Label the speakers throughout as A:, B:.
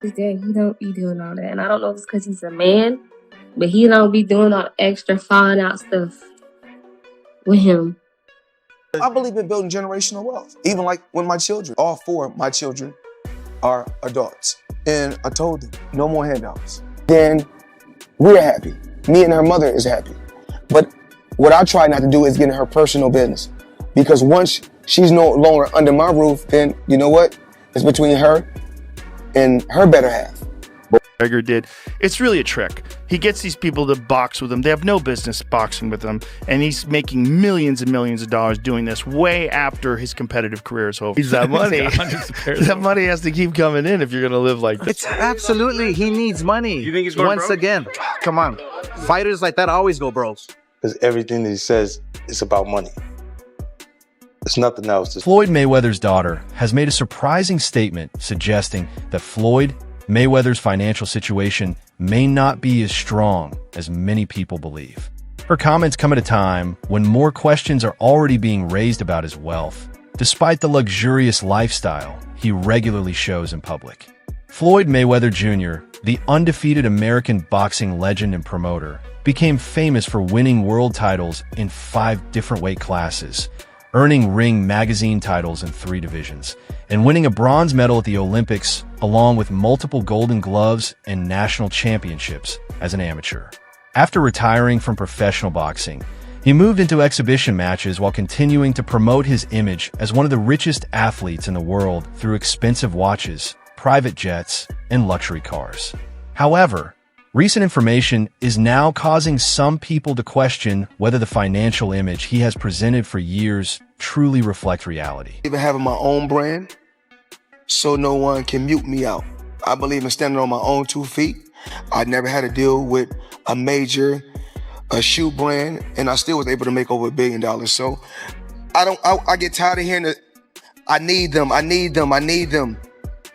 A: His dad, he don't be doing all that. And I don't know if it's because he's a man, but he don't be doing all the extra falling out stuff with him.
B: I believe in building generational wealth. Even like when my children, all four of my children are adults. And I told them, no more handouts. Then we're happy. Me and her mother is happy. But what I try not to do is get in her personal business. Because once she's no longer under my roof, then you know what? It's between her and her better half.
C: McGregor did. It's really a trick. He gets these people to box with him. They have no business boxing with him, and he's making millions and millions of dollars doing this way after his competitive career is over. He's that money. That money has to keep coming in if you're going to live like this.
D: It's absolutely, he needs money.
E: You think he's going
D: Once
E: broke?
D: again, come on. Fighters like that always go broke.
F: Because everything that he says is about money. It's nothing else.
G: Floyd Mayweather's daughter has made a surprising statement suggesting that Floyd Mayweather's financial situation may not be as strong as many people believe. Her comments come at a time when more questions are already being raised about his wealth, despite the luxurious lifestyle he regularly shows in public. Floyd Mayweather Jr., the undefeated American boxing legend and promoter, became famous for winning world titles in 5 different weight classes, earning Ring magazine titles in 3 divisions, and winning a bronze medal at the Olympics, along with multiple Golden Gloves and national championships as an amateur. After retiring from professional boxing, he moved into exhibition matches while continuing to promote his image as one of the richest athletes in the world through expensive watches, private jets, and luxury cars. However, recent information is now causing some people to question whether the financial image he has presented for years truly reflect reality.
B: Even having my own brand, so no one can mute me out. I believe in standing on my own 2 feet. I never had to deal with a major shoe brand, and I still was able to make over $1 billion. So I get tired of hearing that I need them.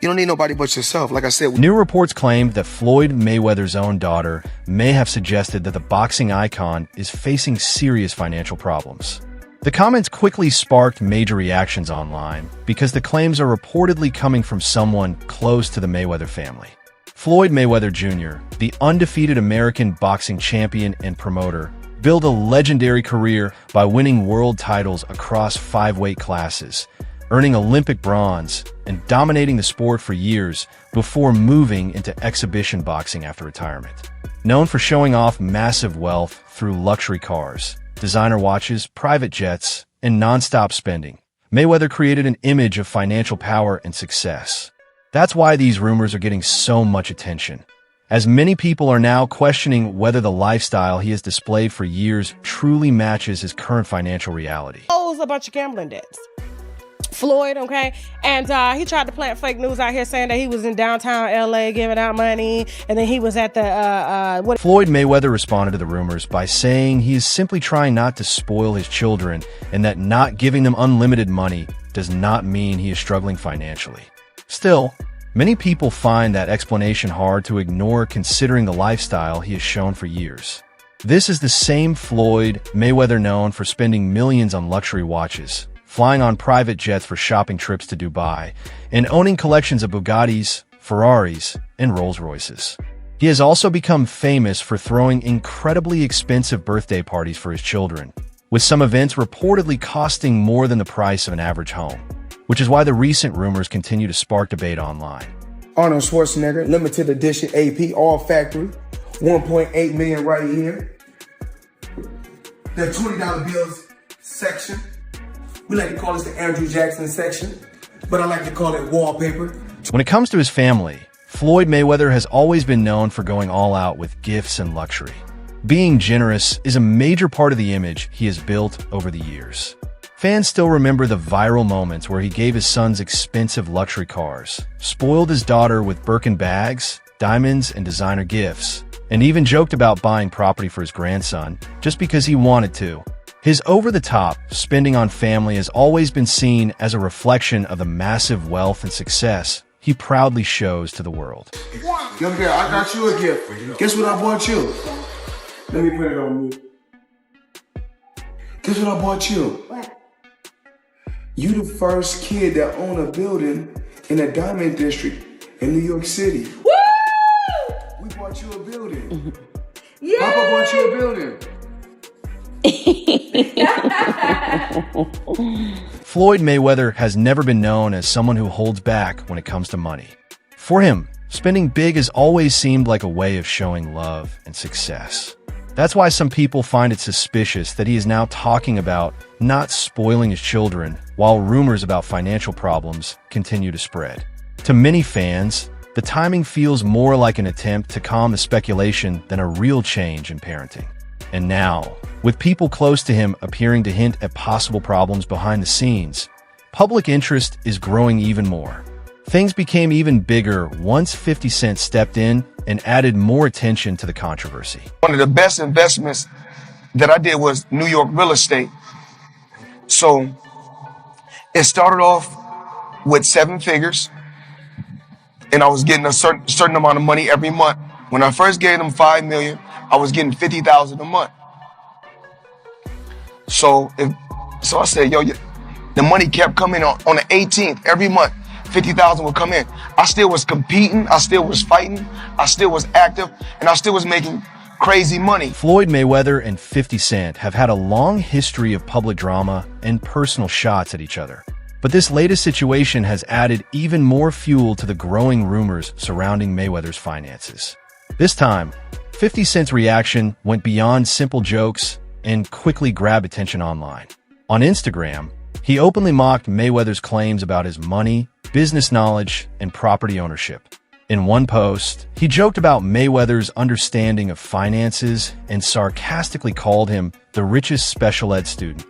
B: You don't need nobody but yourself, like I said.
G: New reports claim that Floyd Mayweather's own daughter may have suggested that the boxing icon is facing serious financial problems. The comments quickly sparked major reactions online because the claims are reportedly coming from someone close to the Mayweather family. Floyd Mayweather Jr., the undefeated American boxing champion and promoter, built a legendary career by winning world titles across 5 weight classes, earning Olympic bronze and dominating the sport for years before moving into exhibition boxing after retirement. Known for showing off massive wealth through luxury cars, designer watches, private jets, and non-stop spending, Mayweather created an image of financial power and success. That's why these rumors are getting so much attention, as many people are now questioning whether the lifestyle he has displayed for years truly matches his current financial reality.
H: Owes a bunch of gambling debts. Floyd, okay? And he tried to plant fake news out here saying that he was in downtown LA giving out money, and then he was at the,
G: Floyd Mayweather responded to the rumors by saying he is simply trying not to spoil his children and that not giving them unlimited money does not mean he is struggling financially. Still, many people find that explanation hard to ignore considering the lifestyle he has shown for years. This is the same Floyd Mayweather known for spending millions on luxury watches, flying on private jets for shopping trips to Dubai, and owning collections of Bugattis, Ferraris, and Rolls-Royces. He has also become famous for throwing incredibly expensive birthday parties for his children, with some events reportedly costing more than the price of an average home, which is why the recent rumors continue to spark debate online.
B: Arnold Schwarzenegger, limited edition AP, all factory, 1.8 million right here. The $20 bills section. We like to call this the Andrew Jackson section, but I like to call it wallpaper.
G: When it comes to his family, Floyd Mayweather has always been known for going all out with gifts and luxury. Being generous is a major part of the image he has built over the years. Fans still remember the viral moments where he gave his sons expensive luxury cars, spoiled his daughter with Birkin bags, diamonds, and designer gifts, and even joked about buying property for his grandson just because he wanted to. His over-the-top spending on family has always been seen as a reflection of the massive wealth and success he proudly shows to the world.
B: Young girl, I got you a gift. Guess what I bought you? Let me put it on me. Guess what I bought you? What? You the first kid that owned a building in the Diamond District in New York City.
A: Woo!
B: We bought you a building.
A: Yeah.
B: Papa bought you a building.
G: Floyd Mayweather has never been known as someone who holds back when it comes to money. For him, spending big has always seemed like a way of showing love and success. That's why some people find it suspicious that he is now talking about not spoiling his children while rumors about financial problems continue to spread. To many fans, the timing feels more like an attempt to calm the speculation than a real change in parenting. And now, with people close to him appearing to hint at possible problems behind the scenes, public interest is growing even more. Things became even bigger once 50 Cent stepped in and added more attention to the controversy.
B: One of the best investments that I did was New York real estate. So it started off with 7 figures, and I was getting a certain amount of money every month. When I first gave them $5 million, I was getting $50,000 a month. So I said, yo, the money kept coming on the 18th every month. 50,000 would come in. I still was competing, I still was fighting, I still was active, and I still was making crazy money.
G: Floyd Mayweather and 50 Cent have had a long history of public drama and personal shots at each other. But this latest situation has added even more fuel to the growing rumors surrounding Mayweather's finances. This time, 50 Cent's reaction went beyond simple jokes and quickly grabbed attention online. On Instagram, he openly mocked Mayweather's claims about his money, business knowledge, and property ownership. In one post, he joked about Mayweather's understanding of finances and sarcastically called him the richest special ed student,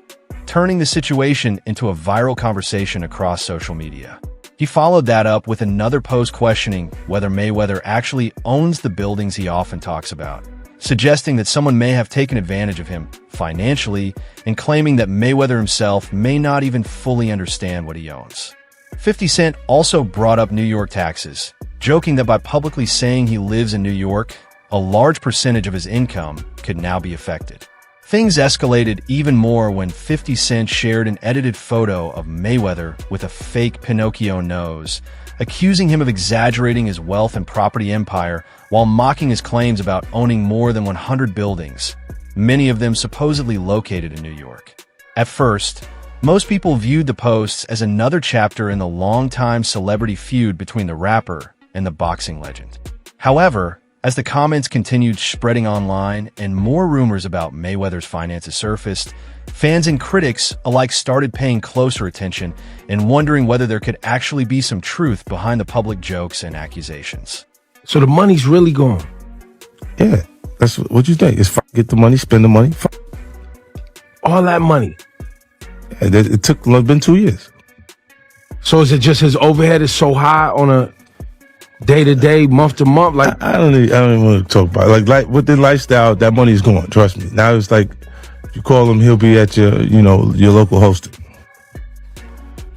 G: turning the situation into a viral conversation across social media. He followed that up with another post questioning whether Mayweather actually owns the buildings he often talks about, suggesting that someone may have taken advantage of him financially and claiming that Mayweather himself may not even fully understand what he owns. 50 Cent also brought up New York taxes, joking that by publicly saying he lives in New York, a large percentage of his income could now be affected. Things escalated even more when 50 Cent shared an edited photo of Mayweather with a fake Pinocchio nose, accusing him of exaggerating his wealth and property empire while mocking his claims about owning more than 100 buildings, many of them supposedly located in New York. At first, most people viewed the posts as another chapter in the long-time celebrity feud between the rapper and the boxing legend. However, as the comments continued spreading online and more rumors about Mayweather's finances surfaced, fans and critics alike started paying closer attention and wondering whether there could actually be some truth behind the public jokes and accusations.
E: So the money's really gone?
I: Yeah, that's what you think. It's get the money, spend the money.
E: All that money?
I: Yeah, it's been 2 years.
E: So is it just his overhead is so high on a day-to-day, month-to-month? Like
I: I don't even want to talk about it. Like with the lifestyle, that money's gone. Trust me. Now it's like if you call him, he'll be at your local hosting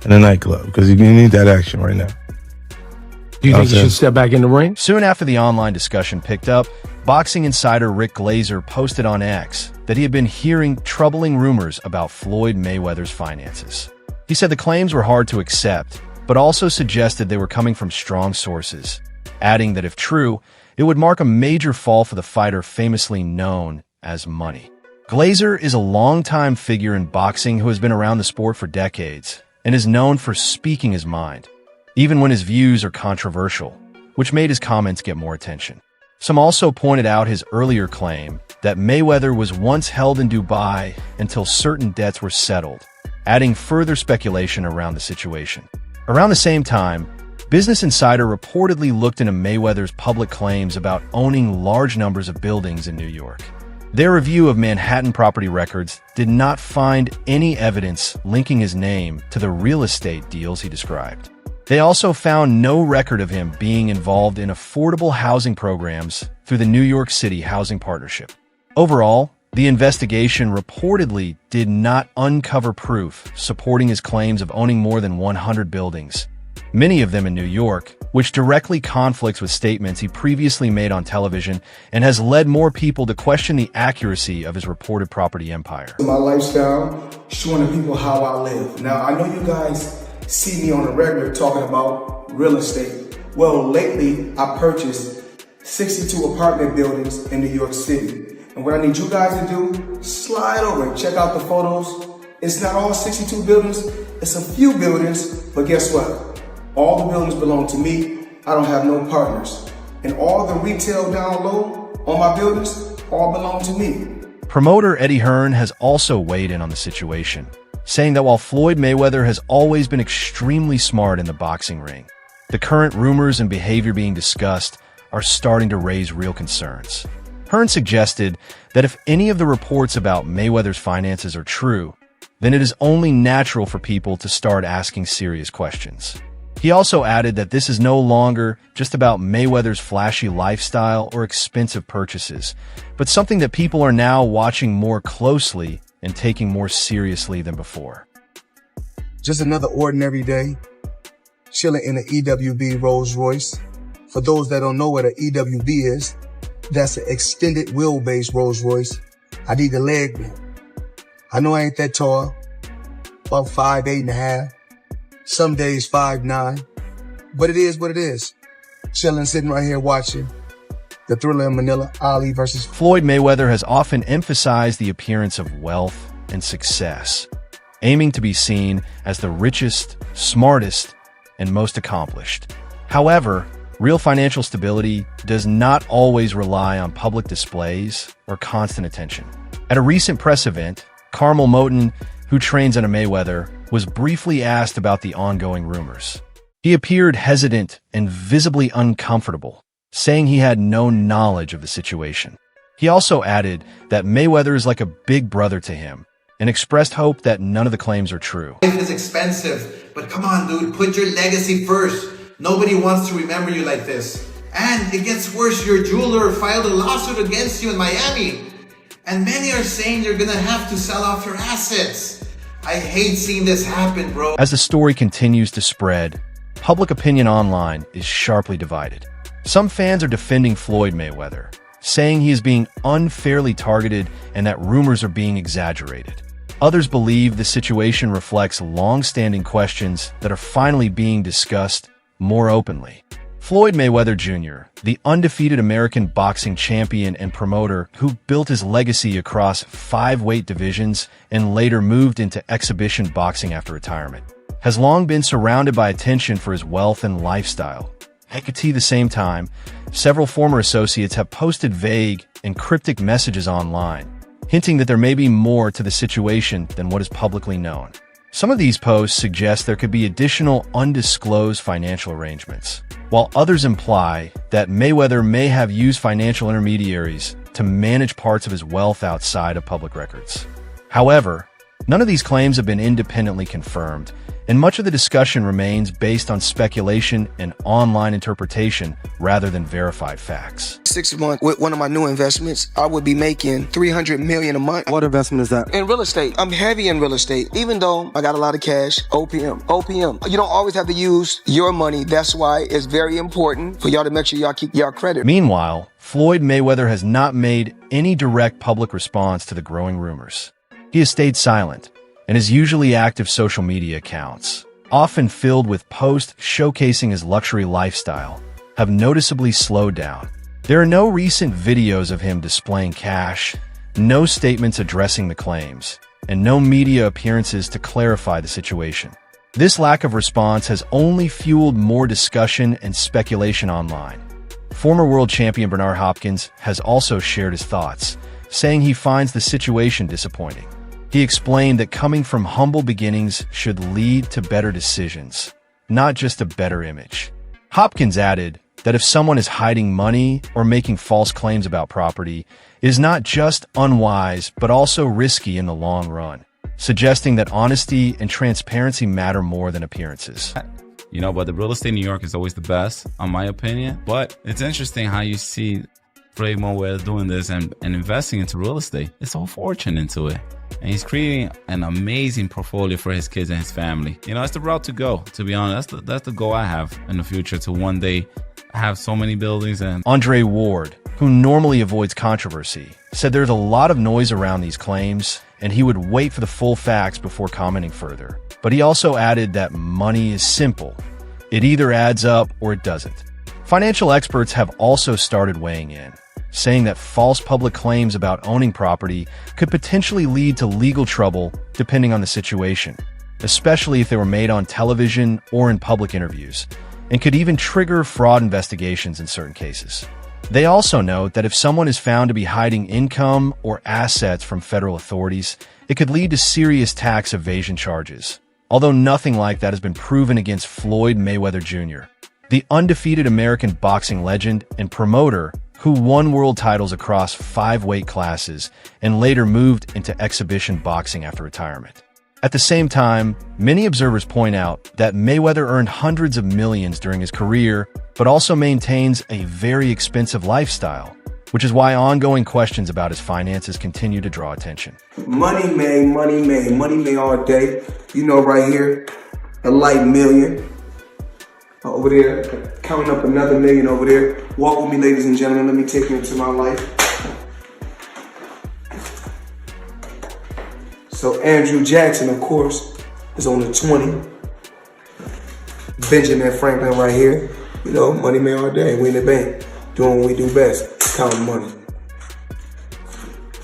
I: in a nightclub because you need that action right now.
E: Do you think he should step back in the ring?
G: Soon after the online discussion picked up, boxing insider Rick Glazer posted on X that he had been hearing troubling rumors about Floyd Mayweather's finances. He said the claims were hard to accept, but also suggested they were coming from strong sources, adding that if true, it would mark a major fall for the fighter famously known as Money. Glazer is a longtime figure in boxing who has been around the sport for decades and is known for speaking his mind, even when his views are controversial, which made his comments get more attention. Some also pointed out his earlier claim that Mayweather was once held in Dubai until certain debts were settled, adding further speculation around the situation. Around the same time, Business Insider reportedly looked into Mayweather's public claims about owning large numbers of buildings in New York. Their review of Manhattan property records did not find any evidence linking his name to the real estate deals he described. They also found no record of him being involved in affordable housing programs through the New York City Housing Partnership. Overall, the investigation reportedly did not uncover proof supporting his claims of owning more than 100 buildings, many of them in New York, which directly conflicts with statements he previously made on television and has led more people to question the accuracy of his reported property empire.
B: My lifestyle, showing the people how I live. Now, I know you guys see me on the regular talking about real estate, Well, lately I purchased 62 apartment buildings in New York City. And what I need you guys to do, slide over and check out the photos. It's not all 62 buildings, it's a few buildings, but guess what? All the buildings belong to me. I don't have no partners. And all the retail down low on my buildings all belong to me.
G: Promoter Eddie Hearn has also weighed in on the situation, saying that while Floyd Mayweather has always been extremely smart in the boxing ring, the current rumors and behavior being discussed are starting to raise real concerns. Hearn suggested that if any of the reports about Mayweather's finances are true, then it is only natural for people to start asking serious questions. He also added that this is no longer just about Mayweather's flashy lifestyle or expensive purchases, but something that people are now watching more closely and taking more seriously than before.
B: Just another ordinary day, chilling in an EWB Rolls Royce. For those that don't know what an EWB is, that's an extended wheelbase Rolls Royce. I need the leg room. I know I ain't that tall, about 5'8.5". Some days 5'9", but it is what it is. Chilling, sitting right here watching the Thriller in Manila, Ali versus
G: Floyd Mayweather has often emphasized the appearance of wealth and success, aiming to be seen as the richest, smartest, and most accomplished. However, real financial stability does not always rely on public displays or constant attention. At a recent press event, Carmel Moten, who trains under Mayweather, was briefly asked about the ongoing rumors. He appeared hesitant and visibly uncomfortable, saying he had no knowledge of the situation. He also added that Mayweather is like a big brother to him and expressed hope that none of the claims are true.
J: Life is expensive, but come on, dude, put your legacy first. Nobody wants to remember you like this. And it gets worse, your jeweler filed a lawsuit against you in Miami. And many are saying you're gonna have to sell off your assets. I hate seeing this happen, bro.
G: As the story continues to spread, public opinion online is sharply divided. Some fans are defending Floyd Mayweather, saying he is being unfairly targeted and that rumors are being exaggerated. Others believe the situation reflects long-standing questions that are finally being discussed more openly. Floyd Mayweather Jr., the undefeated American boxing champion and promoter who built his legacy across 5 weight divisions and later moved into exhibition boxing after retirement, has long been surrounded by attention for his wealth and lifestyle. At the same time, several former associates have posted vague and cryptic messages online, hinting that there may be more to the situation than what is publicly known. Some of these posts suggest there could be additional undisclosed financial arrangements, while others imply that Mayweather may have used financial intermediaries to manage parts of his wealth outside of public records. However, none of these claims have been independently confirmed, and much of the discussion remains based on speculation and online interpretation rather than verified facts.
B: 6 months with one of my new investments, I would be making $300 million a month.
D: What investment is that?
B: In real estate. I'm heavy in real estate. Even though I got a lot of cash, OPM. You don't always have to use your money. That's why it's very important for y'all to make sure y'all keep y'all credit.
G: Meanwhile, Floyd Mayweather has not made any direct public response to the growing rumors. He has stayed silent, and his usually active social media accounts, often filled with posts showcasing his luxury lifestyle, have noticeably slowed down. There are no recent videos of him displaying cash, no statements addressing the claims, and no media appearances to clarify the situation. This lack of response has only fueled more discussion and speculation online. Former world champion Bernard Hopkins has also shared his thoughts, saying he finds the situation disappointing. He explained that coming from humble beginnings should lead to better decisions, not just a better image. Hopkins added that if someone is hiding money or making false claims about property, it is not just unwise, but also risky in the long run, suggesting that honesty and transparency matter more than appearances.
K: You know, but the real estate in New York is always the best, in my opinion. But it's interesting how you see Floyd Mayweather doing this and investing into real estate. It's all fortune into it. And he's creating an amazing portfolio for his kids and his family. You know, that's the route to go, to be honest. That's the goal I have in the future, to one day have so many buildings. And
G: Andre Ward, who normally avoids controversy, said there's a lot of noise around these claims, and he would wait for the full facts before commenting further. But he also added that money is simple. It either adds up or it doesn't. Financial experts have also started weighing in, saying that false public claims about owning property could potentially lead to legal trouble depending on the situation, especially if they were made on television or in public interviews, and could even trigger fraud investigations in certain cases. They also note that if someone is found to be hiding income or assets from federal authorities, it could lead to serious tax evasion charges, although nothing like that has been proven against Floyd Mayweather Jr., the undefeated American boxing legend and promoter who won world titles across 5 weight classes and later moved into exhibition boxing after retirement. At the same time, many observers point out that Mayweather earned hundreds of millions during his career, but also maintains a very expensive lifestyle, which is why ongoing questions about his finances continue to draw attention.
B: Money made all day. You know, right here, a light million. Over there, counting up another million over there. Walk with me, ladies and gentlemen. Let me take you into my life. So Andrew Jackson, of course, is on the 20. Benjamin Franklin right here. You know, money made all day. We in the bank, doing what we do best, counting money.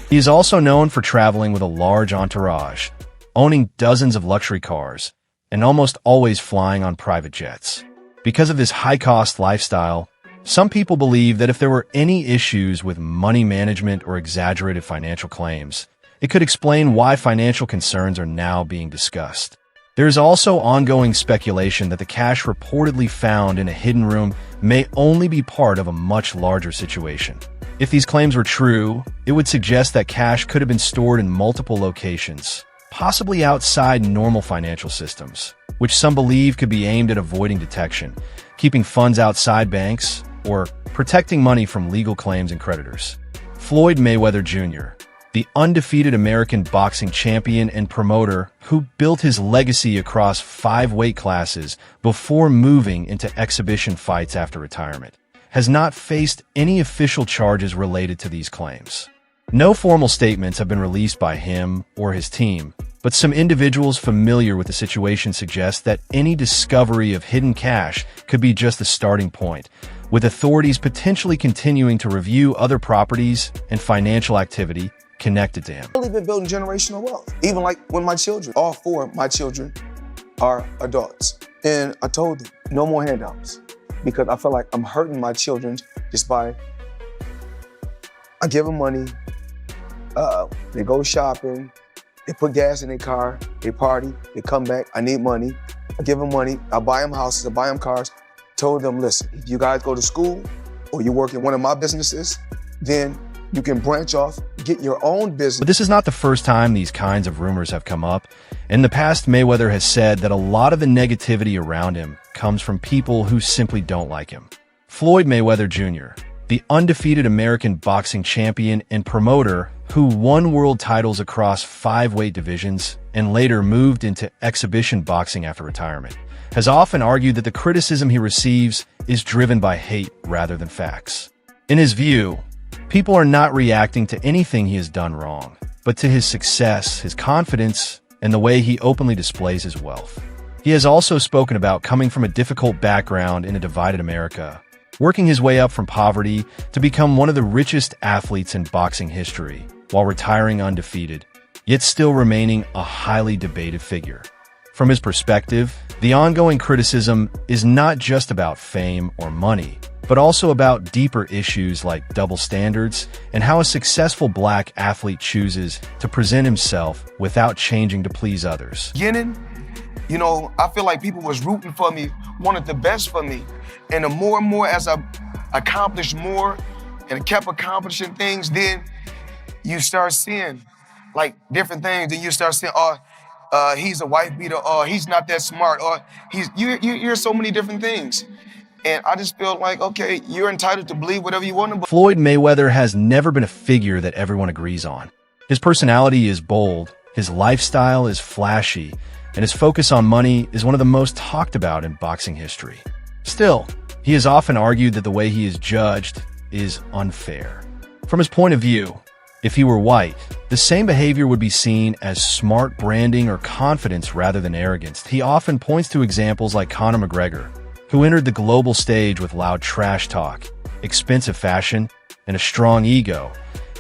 G: He is also known for traveling with a large entourage, owning dozens of luxury cars, and almost always flying on private jets. Because of this high-cost lifestyle, some people believe that if there were any issues with money management or exaggerated financial claims, it could explain why financial concerns are now being discussed. There is also ongoing speculation that the cash reportedly found in a hidden room may only be part of a much larger situation. If these claims were true, it would suggest that cash could have been stored in multiple locations, possibly outside normal financial systems, which some believe could be aimed at avoiding detection, keeping funds outside banks, or protecting money from legal claims and creditors. Floyd Mayweather Jr., the undefeated American boxing champion and promoter who built his legacy across 5 weight classes before moving into exhibition fights after retirement, has not faced any official charges related to these claims. No formal statements have been released by him or his team, but some individuals familiar with the situation suggest that any discovery of hidden cash could be just the starting point, with authorities potentially continuing to review other properties and financial activity connected to him.
B: I believe in building generational wealth. Even like when my children, all 4 of my children are adults. And I told them, no more handouts. Because I feel like I'm hurting my children just by, I give them money, they go shopping, they put gas in their car, they party, they come back, I need money. I give them money, I buy them houses, I buy them cars. Told them, listen, if you guys go to school or you work in one of my businesses, then you can branch off, get your own business.
G: But this is not the first time these kinds of rumors have come up. In the past, Mayweather has said that a lot of the negativity around him comes from people who simply don't like him. Floyd Mayweather Jr., the undefeated American boxing champion and promoter who won world titles across 5 weight divisions and later moved into exhibition boxing after retirement, has often argued that the criticism he receives is driven by hate rather than facts. In his view, people are not reacting to anything he has done wrong, but to his success, his confidence, and the way he openly displays his wealth. He has also spoken about coming from a difficult background in a divided America, working his way up from poverty to become one of the richest athletes in boxing history, while retiring undefeated, yet still remaining a highly debated figure. From his perspective, the ongoing criticism is not just about fame or money, but also about deeper issues like double standards and how a successful black athlete chooses to present himself without changing to please others.
B: Beginning, you know, I feel like people was rooting for me, wanted the best for me. And the more and more as I accomplished more and kept accomplishing things, then you start seeing like different things. Then you start saying, he's a wife beater, or he's not that smart, or you hear so many different things. And I just feel like, okay, you're entitled to believe whatever you want to believe.
G: Floyd Mayweather has never been a figure that everyone agrees on. His personality is bold, his lifestyle is flashy, and his focus on money is one of the most talked about in boxing history. Still, he has often argued that the way he is judged is unfair. From his point of view, if he were white, the same behavior would be seen as smart branding or confidence rather than arrogance. He often points to examples like Conor McGregor, who entered the global stage with loud trash talk, expensive fashion, and a strong ego,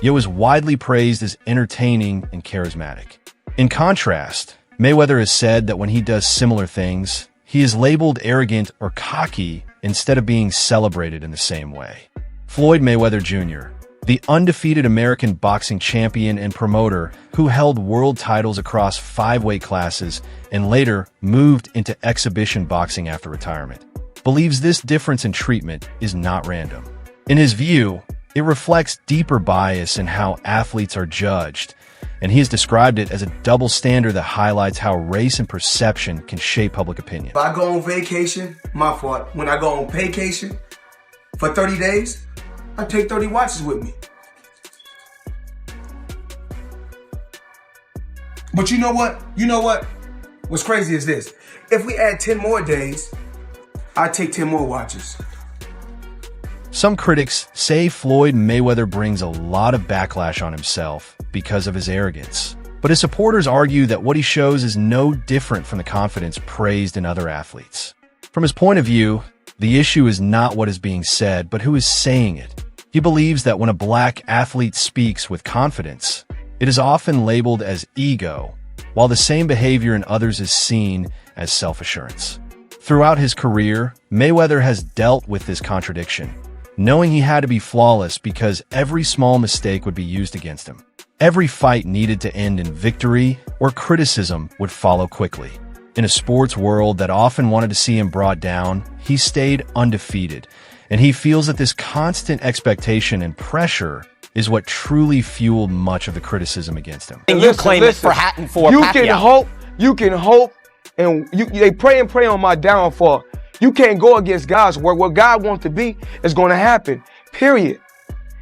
G: yet was widely praised as entertaining and charismatic. In contrast, Mayweather has said that when he does similar things, he is labeled arrogant or cocky instead of being celebrated in the same way. Floyd Mayweather Jr., the undefeated American boxing champion and promoter who held world titles across 5 weight classes and later moved into exhibition boxing after retirement, believes this difference in treatment is not random. In his view, it reflects deeper bias in how athletes are judged, and he has described it as a double standard that highlights how race and perception can shape public opinion.
B: If I go on vacation, my fault. When I go on vacation for 30 days, I take 30 watches with me. But you know what? What's crazy is this. If we add 10 more days, I take 10 more watches.
G: Some critics say Floyd Mayweather brings a lot of backlash on himself because of his arrogance. But his supporters argue that what he shows is no different from the confidence praised in other athletes. From his point of view, the issue is not what is being said, but who is saying it. He believes that when a black athlete speaks with confidence, it is often labeled as ego, while the same behavior in others is seen as self-assurance. Throughout his career, Mayweather has dealt with this contradiction, knowing he had to be flawless because every small mistake would be used against him. Every fight needed to end in victory or criticism would follow quickly. In a sports world that often wanted to see him brought down, he stayed undefeated, and he feels that this constant expectation and pressure is what truly fueled much of the criticism against him.
L: And you claim it for Hatton for Pacquiao.
B: You can hope, and they pray on my downfall. You can't go against God's word. What God wants to be is going to happen, period.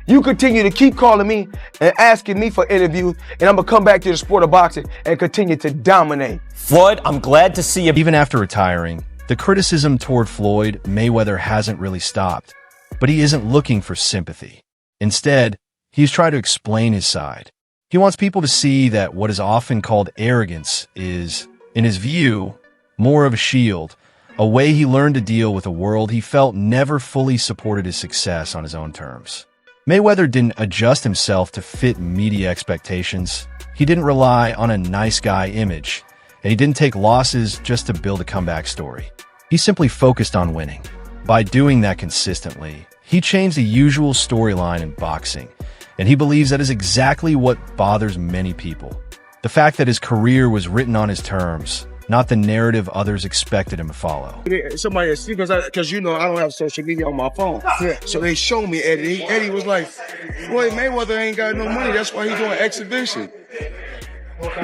B: You continue to keep calling me and asking me for interviews, and I'm going to come back to the sport of boxing and continue to dominate.
L: Floyd, I'm glad to see you.
G: Even after retiring, the criticism toward Floyd Mayweather hasn't really stopped, but he isn't looking for sympathy. Instead, he's trying to explain his side. He wants people to see that what is often called arrogance is, in his view, more of a shield, a way he learned to deal with a world he felt never fully supported his success on his own terms. Mayweather didn't adjust himself to fit media expectations. He didn't rely on a nice guy image, and he didn't take losses just to build a comeback story. He simply focused on winning. By doing that consistently, he changed the usual storyline in boxing, and he believes that is exactly what bothers many people. The fact that his career was written on his terms, not the narrative others expected him to follow.
B: Somebody, because you know I don't have social media on my phone. Yeah. So they showed me Eddie. Eddie was like, Floyd Mayweather ain't got no money. That's why he's doing exhibition.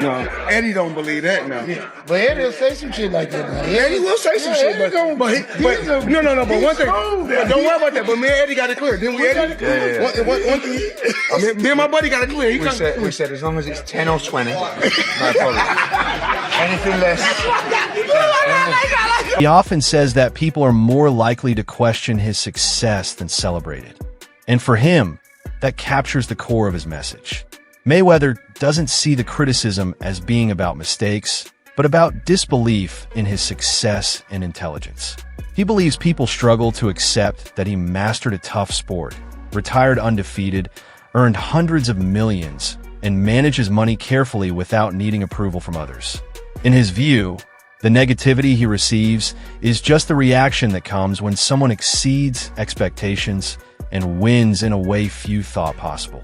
B: No, Eddie don't believe that now. Yeah.
M: But Eddie will say some shit like that now.
B: Eddie will say some shit, but no, one thing, don't worry about that. But me and Eddie got it clear. Didn't we, Eddie? Yeah. One thing, me and my buddy got it clear.
N: We said as long as it's 10 or 20, no problem. Anything less.
G: He often says that people are more likely to question his success than celebrate it. And for him, that captures the core of his message. Mayweather doesn't see the criticism as being about mistakes, but about disbelief in his success and intelligence. He believes people struggle to accept that he mastered a tough sport, retired undefeated, earned hundreds of millions, and manages money carefully without needing approval from others. In his view, the negativity he receives is just the reaction that comes when someone exceeds expectations and wins in a way few thought possible.